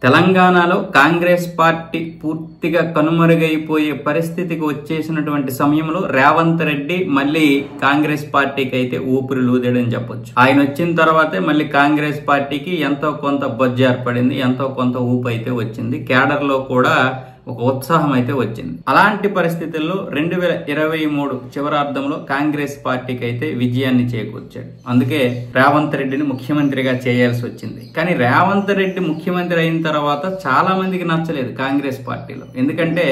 తెలంగాణలో కాంగ్రెస్ పార్టీ పూర్తిగా కనుమరుగైపోయే పరిస్థితికి వచ్చేసినటువంటి సమయంలో రేవంత్ రెడ్డి మళ్ళీ కాంగ్రెస్ పార్టీకి అయితే ఊపిరి లూదేడని చెప్పొచ్చు. ఆయన వచ్చిన తర్వాతే మళ్ళీ కాంగ్రెస్ పార్టీకి ఎంతో కొంత బొజ్జ ఏర్పడింది, ఎంతో కొంత ఊపు అయితే వచ్చింది. కేడర్ లో కూడా ఒక ఉత్సాహం అయితే వచ్చింది. అలాంటి పరిస్థితుల్లో 2023 చివరార్థంలో కాంగ్రెస్ పార్టీకి అయితే విజయాన్ని చేకూర్చాడు. అందుకే రేవంత్ రెడ్డిని ముఖ్యమంత్రిగా చేయాల్సి వచ్చింది. కానీ రేవంత్ రెడ్డి ముఖ్యమంత్రి అయిన తర్వాత చాలా మందికి నచ్చలేదు కాంగ్రెస్ పార్టీలో. ఎందుకంటే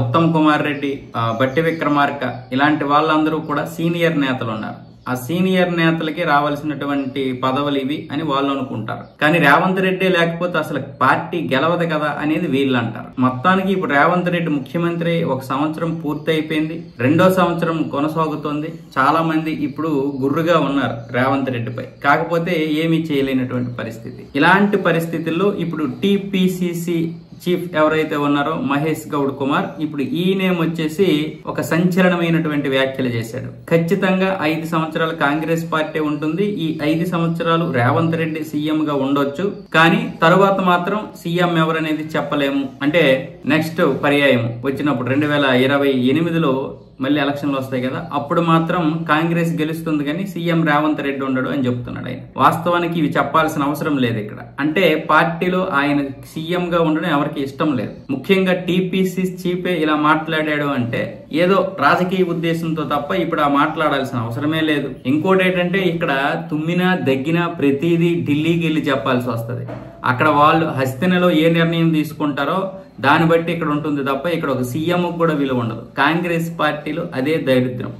ఉత్తమ్ కుమార్ రెడ్డి, బట్టి విక్రమార్క ఇలాంటి వాళ్ళందరూ కూడా సీనియర్ నేతలు ఉన్నారు. ఆ సీనియర్ నేతలకి రావాల్సినటువంటి పదవులు ఇవి అని వాళ్ళు అనుకుంటారు. కానీ రేవంత్ రెడ్డి లేకపోతే అసలు పార్టీ గెలవదు కదా అనేది వీళ్ళు అంటారు. మొత్తానికి ఇప్పుడు రేవంత్ రెడ్డి ముఖ్యమంత్రి 1 సంవత్సరం పూర్తి అయిపోయింది, 2వ సంవత్సరం కొనసాగుతోంది. చాలా మంది ఇప్పుడు గుర్రుగా ఉన్నారు రేవంత్ రెడ్డిపై, కాకపోతే ఏమీ చేయలేనటువంటి పరిస్థితి. ఇలాంటి పరిస్థితుల్లో ఇప్పుడు టీపీసీసీ చీఫ్ ఎవరైతే ఉన్నారో మహేష్ గౌడ్ కుమార్, ఇప్పుడు ఈ నేమ్ వచ్చేసి ఒక సంచలనమైనటువంటి వ్యాఖ్యలు చేశాడు. ఖచ్చితంగా 5 సంవత్సరాలు కాంగ్రెస్ పార్టీ ఉంటుంది, ఈ 5 సంవత్సరాలు రేవంత్ రెడ్డి సీఎం గా ఉండొచ్చు, కానీ తరువాత మాత్రం సీఎం ఎవరనేది చెప్పలేము. అంటే నెక్స్ట్ పర్యాయం వచ్చినప్పుడు 2028లో మళ్ళీ ఎలక్షన్లు వస్తాయి కదా, అప్పుడు మాత్రం కాంగ్రెస్ గెలుస్తుంది కానీ సీఎం రేవంత్ రెడ్డి ఉండడు అని చెప్తున్నాడు ఆయన. వాస్తవానికి ఇవి చెప్పాల్సిన అవసరం లేదు ఇక్కడ. అంటే పార్టీలో ఆయన సీఎం గా ఉండడం ఎవరికి ఇష్టం లేదు. ముఖ్యంగా టీపీసీ చీఫే ఇలా మాట్లాడాడు అంటే ఏదో రాజకీయ ఉద్దేశంతో తప్ప ఇప్పుడు ఆ మాట్లాడాల్సిన అవసరమే లేదు. ఇంకోటి ఏంటంటే ఇక్కడ తుమ్మినా దగ్గినా ప్రతిదీ ఢిల్లీకి వెళ్ళి చెప్పాల్సి వస్తుంది. అక్కడ వాళ్ళు హస్తినలో ఏ నిర్ణయం తీసుకుంటారో దాన్ని బట్టి ఇక్కడ ఉంటుంది తప్ప ఇక్కడ ఒక సీఎం కూడా విలువ ఉండదు. కాంగ్రెస్ పార్టీలో అదే దరిద్రం.